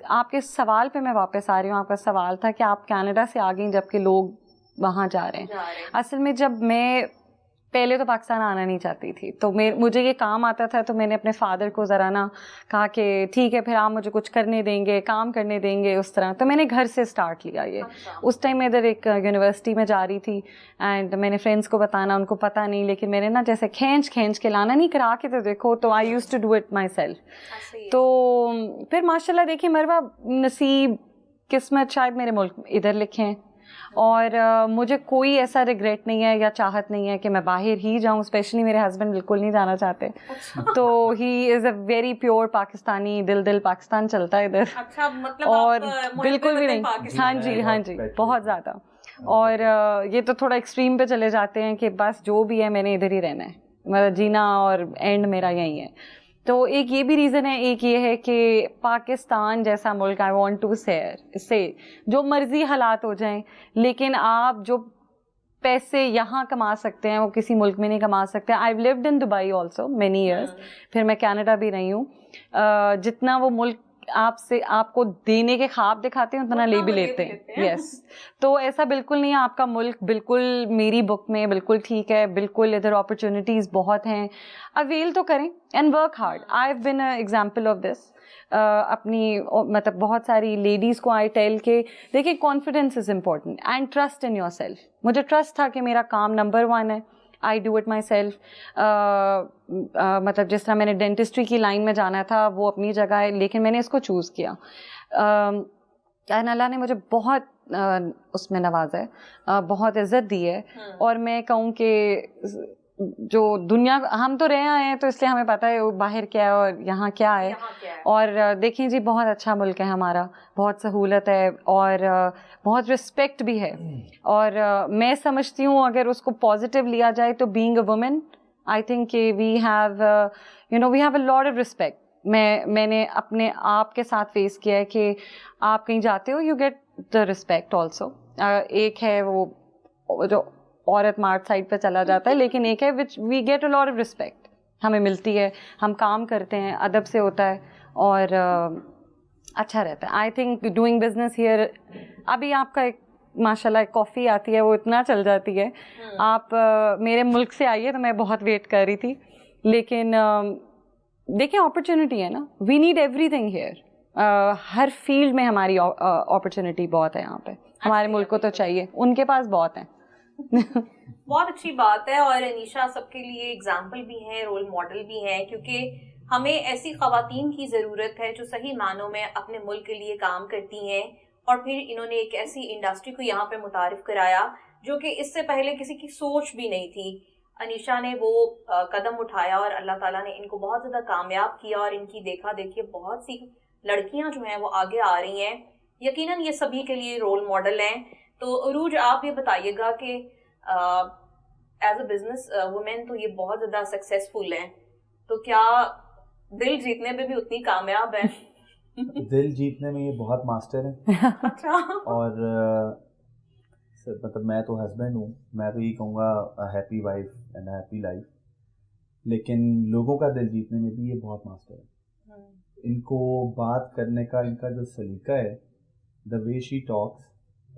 آپ کے سوال پہ میں واپس آ رہی ہوں. آپ کا سوال تھا کہ آپ کینیڈا سے آ گئیں جبکہ لوگ وہاں جا رہے ہیں. اصل میں جب میں پہلے تو پاکستان آنا نہیں چاہتی تھی, تو مجھے یہ کام آتا تھا, تو میں نے اپنے فادر کو ذرا نا کہا کہ ٹھیک ہے پھر آپ مجھے کچھ کرنے دیں گے, کام کرنے دیں گے, اس طرح. تو میں نے گھر سے اسٹارٹ لیا یہ. اس ٹائم میں ادھر ایک یونیورسٹی میں جا رہی تھی, اینڈ میں نے فرینڈس کو بتانا, ان کو پتہ نہیں, لیکن میں نے نا جیسے کھینچ کے لانا نہیں, کرا کے تو دیکھو, تو I used to do it myself. تو پھر ماشاء اللہ دیکھیے مروہ, نصیب قسمت شاید میرے ملک ادھر لکھے ہیں, اور مجھے کوئی ایسا ریگریٹ نہیں ہے یا چاہت نہیں ہے کہ میں باہر ہی جاؤں. اسپیشلی میرے ہسبینڈ بالکل نہیں جانا چاہتے, تو ہی از اے ویری پیور پاکستانی, دل پاکستان چلتا ہے ادھر, اور بالکل بھی نہیں. ہاں جی بہت زیادہ. اور یہ تو تھوڑا ایکسٹریم پہ چلے جاتے ہیں کہ بس جو بھی ہے میں نے ادھر ہی رہنا ہے, مطلب جینا اور اینڈ میرا یہی ہے. تو ایک یہ بھی ریزن ہے, ایک یہ ہے کہ پاکستان جیسا ملک, آئی وانٹ ٹو سے جو مرضی حالات ہو جائیں, لیکن آپ جو پیسے یہاں کما سکتے ہیں وہ کسی ملک میں نہیں کما سکتے. I have lived in Dubai also many years, پھر میں کینیڈا بھی رہی ہوں. جتنا وہ ملک آپ کو دینے کے خواب دکھاتے ہیں اتنا لے بھی لیتے ہیں. یس, تو ایسا بالکل نہیں ہے. آپ کا ملک بالکل میری بک میں بالکل ٹھیک ہے, بالکل ادھر اپرچونیٹیز بہت ہیں, اویل تو کریں and work hard. I have been a example of this. اپنی مطلب بہت ساری لیڈیز کو آئی ٹیل کہ دیکھیے confidence is important and trust in your self. مجھے ٹرسٹ تھا کہ میرا کام نمبر 1 ہے, I do it my self. مطلب جس طرح میں نے ڈینٹسٹری کی لائن میں جانا تھا وہ اپنی جگہ ہے, لیکن میں نے اس کو چوز کیا. اللہ نے مجھے بہت اس میں نوازا ہے, بہت عزت دی ہے. اور میں کہوں کہ جو دنیا, ہم تو رہے آئے ہیں تو اس لیے ہمیں پتہ ہے باہر کیا ہے اور یہاں کیا ہے. اور دیکھیں جی بہت اچھا ملک ہے ہمارا, بہت سہولت ہے اور بہت رسپیکٹ بھی ہے. اور میں سمجھتی ہوں اگر اس کو پازیٹیو لیا جائے تو being a woman I think کہ we have a lot of respect. میں نے اپنے آپ کے ساتھ فیس کیا ہے کہ آپ کہیں جاتے ہو you get the respect also. ایک ہے وہ جو عورت مارٹ سائڈ پہ چلا جاتا ہے, لیکن ایک ہے which we get a lot of respect, ہمیں ملتی ہے, ہم کام کرتے ہیں, ادب سے ہوتا ہے اور اچھا رہتا ہے. I think doing business here, ابھی آپ کا ایک ماشاء اللہ ایک کافی آتی ہے وہ اتنا چل جاتی ہے. آپ میرے ملک سے آئیے تو میں بہت ویٹ کر رہی تھی, لیکن دیکھیں اپرچونیٹی ہے نا, we need everything here. ہر فیلڈ میں ہماری اپرچونیٹی بہت ہے یہاں پہ. ہمارے ملک کو تو چاہیے, ان کے پاس بہت ہیں. بہت اچھی بات ہے, اور انیشا سب کے لیے اگزامپل بھی ہیں, رول ماڈل بھی ہیں, کیونکہ ہمیں ایسی خواتین کی ضرورت ہے جو صحیح معنوں میں اپنے ملک کے لیے کام کرتی ہیں. اور پھر انہوں نے ایک ایسی انڈسٹری کو یہاں پہ متعارف کرایا جو کہ اس سے پہلے کسی کی سوچ بھی نہیں تھی. انیشا نے وہ قدم اٹھایا اور اللہ تعالیٰ نے ان کو بہت زیادہ کامیاب کیا, اور ان کی دیکھا دیکھیے بہت سی لڑکیاں جو ہیں وہ آگے آ رہی ہیں. یقیناً یہ سبھی کے لیے رول ماڈل ہیں. تو عروج آپ یہ بتائیے گا کہ ایز اے بزنس وومین تو یہ بہت زیادہ سکسیسفل ہیں, تو کیا دل جیتنے پہ بھی اتنی کامیاب ہیں؟ دل جیتنے میں یہ بہت ماسٹر ہیں. اور مطلب میں تو ہسبینڈ ہوں, میں تو یہ کہوں گا happy wife and happy life, لیکن لوگوں کا دل جیتنے میں بھی یہ بہت ماسٹر ہے. ان کو بات کرنے کا ان کا جو سلیقہ ہے, دا وے شی ٹاکس,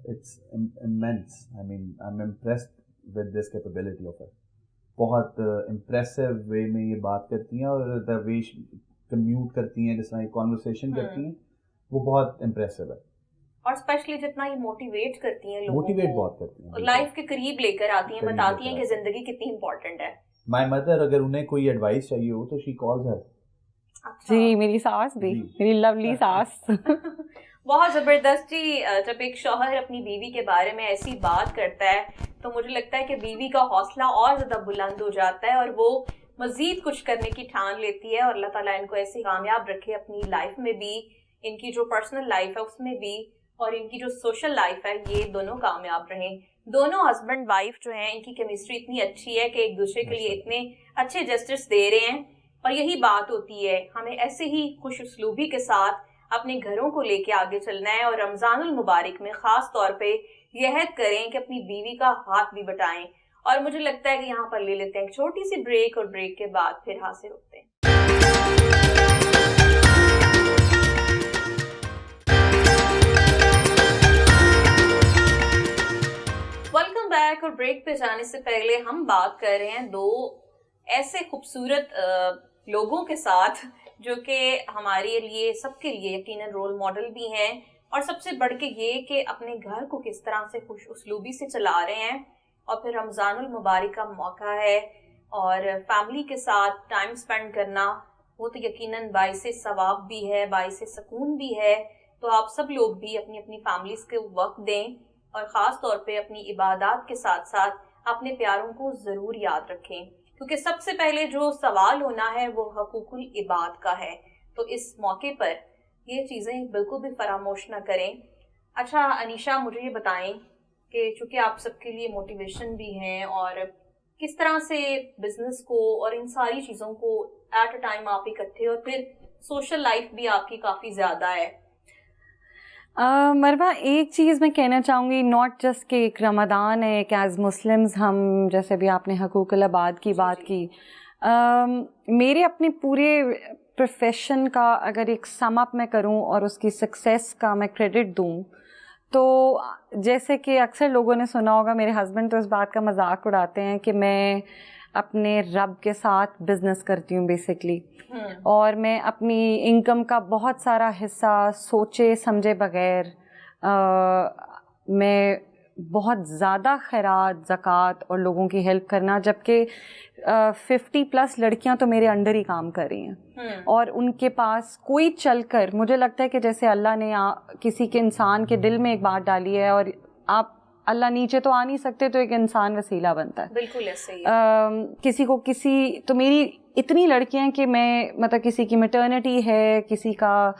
it's immense. I mean, I'm impressed with this capability of her. بہت امپریسو وے میں یہ بات کرتی ہیں, اور دا وے کمیوٹ کرتی ہیں, جس طرح کانورسیشن کرتی ہیں, وہ بہت امپریسو ہے. اور اسپیشلی جتنا یہ موٹیویٹ کرتی ہیں, موٹیویٹ بہت کرتی ہیں, لائف کے قریب لے کر آتی ہیں, بتاتی ہیں کہ زندگی کتنی امپورٹنٹ ہے. مائی مدر اگر انہیں کوئی ایڈوائس چاہیے ہو تو شی کالز ہر. جی میری ساس بھی, میری لولی ساس. بہت زبردست جی. جب ایک شوہر اپنی بیوی کے بارے میں ایسی بات کرتا ہے تو مجھے لگتا ہے کہ بیوی کا حوصلہ اور زیادہ بلند ہو جاتا ہے, اور وہ مزید کچھ کرنے کی ٹھان لیتی ہے. اور اللہ تعالیٰ ان کو ایسی کامیاب رکھے اپنی لائف میں بھی, ان کی جو پرسنل لائف ہے اس میں بھی, اور ان کی جو سوشل لائف ہے, یہ دونوں کامیاب رہیں. دونوں ہسبینڈ وائف جو ہیں ان کی کیمسٹری اتنی اچھی ہے کہ ایک دوسرے کے لیے اتنے اچھے جسٹس دے رہے ہیں. اور یہی بات ہوتی ہے, ہمیں ایسے ہی خوش اسلوبی کے ساتھ اپنے گھروں کو لے کے آگے چلنا ہے, اور رمضان المبارک میں خاص طور پہ یہ عہد کریں کہ اپنی بیوی کا ہاتھ بھی بٹائیں. اور مجھے لگتا ہے کہ یہاں پر لے لیتے ہیں ایک چھوٹی سی بریک, اور بریک کے بعد پھر حاضر ہوتے ہیں. بریک پہ جانے سے پہلے ہم بات کر رہے ہیں دو ایسے خوبصورت لوگوں کے ساتھ جو کہ ہمارے لیے سب کے لیے یقیناً رول ماڈل بھی ہیں, اور سب سے بڑھ کے یہ کہ اپنے گھر کو کس طرح سے خوش اسلوبی سے چلا رہے ہیں. اور پھر رمضان المبارک کا موقع ہے اور فیملی کے ساتھ ٹائم سپینڈ کرنا وہ تو یقیناً باعث ثواب بھی ہے, باعث سکون بھی ہے. تو آپ سب لوگ بھی اپنی اپنی فیملیز کے وقت دیں, اور خاص طور پہ اپنی عبادات کے ساتھ ساتھ اپنے پیاروں کو ضرور یاد رکھیں, کیونکہ سب سے پہلے جو سوال ہونا ہے وہ حقوق العباد کا ہے. تو اس موقع پر یہ چیزیں بالکل بھی فراموش نہ کریں. اچھا انیشا, مجھے یہ بتائیں کہ چونکہ آپ سب کے لیے موٹیویشن بھی ہیں, اور کس طرح سے بزنس کو اور ان ساری چیزوں کو ایٹ اے ٹائم آپ اکٹھے, اور پھر سوشل لائف بھی آپ کی کافی زیادہ ہے. مروہ, ایک چیز میں کہنا چاہوں گی, ناٹ جسٹ کہ ایک رمضان ہے, کہ ایز مسلمز ہم, جیسے بھی آپ نے حقوق العباد کی بات کی, میرے اپنے پورے پروفیشن کا اگر ایک سم اپ میں کروں اور اس کی سکسیس کا میں کریڈٹ دوں, تو جیسے کہ اکثر لوگوں نے سنا ہوگا, میرے ہسبینڈ تو اس بات کا مذاق اڑاتے ہیں کہ میں اپنے رب کے ساتھ بزنس کرتی ہوں بیسکلی, اور میں اپنی انکم کا بہت سارا حصہ سوچے سمجھے بغیر میں بہت زیادہ خیرات, زکوٰۃ اور لوگوں کی ہیلپ کرنا, جبکہ 50+ لڑکیاں تو میرے انڈر ہی کام کر رہی ہیں, اور ان کے پاس کوئی چل کر, مجھے لگتا ہے کہ جیسے اللہ نے کسی کے انسان کے دل میں ایک بات ڈالی ہے, اور آپ اللہ نیچے تو آ نہیں سکتے, تو ایک انسان وسیلہ بنتا ہے. بالکل ایسے ہی. کسی کو کسی, تو میری اتنی لڑکیاں ہیں کہ میں مطلب کسی کی میٹرنٹی ہے, کسی کا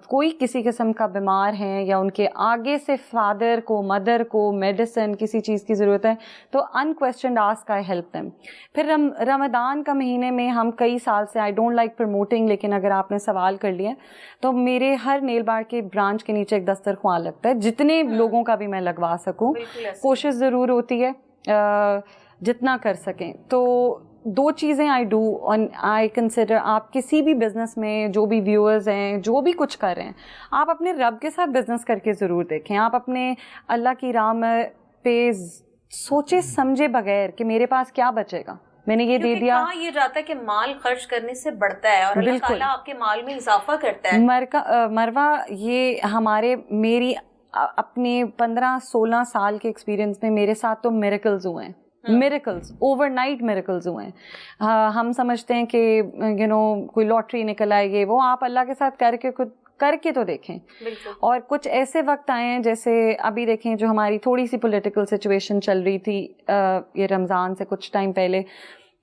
کوئی کسی قسم کا بیمار ہیں, یا ان کے آگے سے فادر کو, مدر کو میڈیسن کسی چیز کی ضرورت ہے, تو انکویسچنڈ آسک آئی ہیلپ دیم. پھر رمضان کا مہینے میں ہم کئی سال سے, آئی ڈونٹ لائک پروموٹنگ, لیکن اگر آپ نے سوال کر لیا, تو میرے ہر نیل بار کے برانچ کے نیچے ایک دسترخوان لگتا ہے, جتنے لوگوں کا بھی میں لگوا سکوں, کوشش ضرور ہوتی ہے جتنا کر سکیں. تو دو چیزیں آئی ڈو, آئی کنسیڈر, آپ کسی بھی بزنس میں جو بھی ویورز ہیں, جو بھی کچھ کر رہے ہیں, آپ اپنے رب کے ساتھ بزنس کر کے ضرور دیکھیں. آپ اپنے اللہ کی راہ پہ سوچے سمجھے بغیر کہ میرے پاس کیا بچے گا, میں نے یہ دے دیا. کہا یہ جاتا ہے کہ مال خرچ کرنے سے بڑھتا ہے, اور اللہ تعالیٰ آپ کے مال میں اضافہ کرتا ہے. مروہ, یہ میری اپنے 15-16 سال کے ایکسپیرینس میں میرے ساتھ تو میریکلز ہوئے ہیں, میریکلز, اوور نائٹ میریکلز ہوئے ہیں. ہم سمجھتے ہیں کہ کوئی لاٹری نکل آئے گی, وہ آپ اللہ کے ساتھ کر کے تو دیکھیں. اور کچھ ایسے وقت آئے ہیں, جیسے ابھی دیکھیں جو ہماری تھوڑی سی پولیٹیکل سچویشن چل رہی تھی یہ رمضان سے کچھ ٹائم پہلے,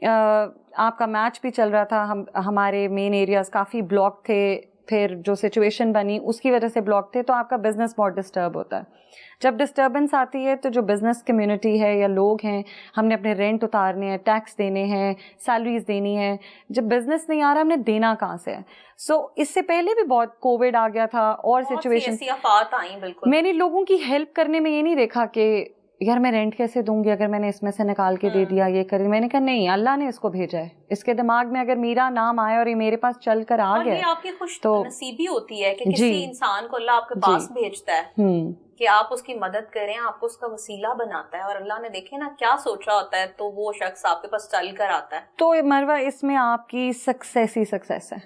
آپ کا میچ بھی چل رہا تھا, ہمارے مین ایریاز کافی بلاک تھے, پھر جو سچویشن بنی اس کی وجہ سے بلاک تھے, تو آپ کا بزنس بہت ڈسٹرب ہوتا ہے. جب ڈسٹربنس آتی ہے تو جو بزنس کمیونٹی ہے یا لوگ ہیں, ہم نے اپنے رینٹ اتارنے ہیں, ٹیکس دینے ہیں, سیلریز دینی ہے. جب بزنس نہیں آ رہا, ہم نے دینا کہاں سے ہے؟ سو اس سے پہلے بھی بہت کووڈ آ گیا تھا اور سچویشن, میں نے لوگوں کی ہیلپ کرنے میں یہ نہیں دیکھا کہ یار میں رینٹ کیسے دوں گی اگر میں نے اس میں سے نکال کے دے دیا, یہ کر. میں نے کہا نہیں, اللہ نے اس کو بھیجا ہے, اس کے دماغ میں اگر میرا نام آیا اور یہ میرے پاس چل کر آ گیا, یہ آپ کی خوش نصیبی ہوتی ہے کہ کسی انسان کو اللہ آپ کے پاس بھیجتا ہے کہ آپ اس کی مدد کریں, آپ کو اس کا وسیلہ بناتا ہے, اور اللہ نے دیکھے نا کیا سوچا ہوتا ہے, تو وہ شخص آپ کے پاس چل کر آتا ہے. تو مروہ, اس میں آپ کی سکسیس ہی سکسیس ہے.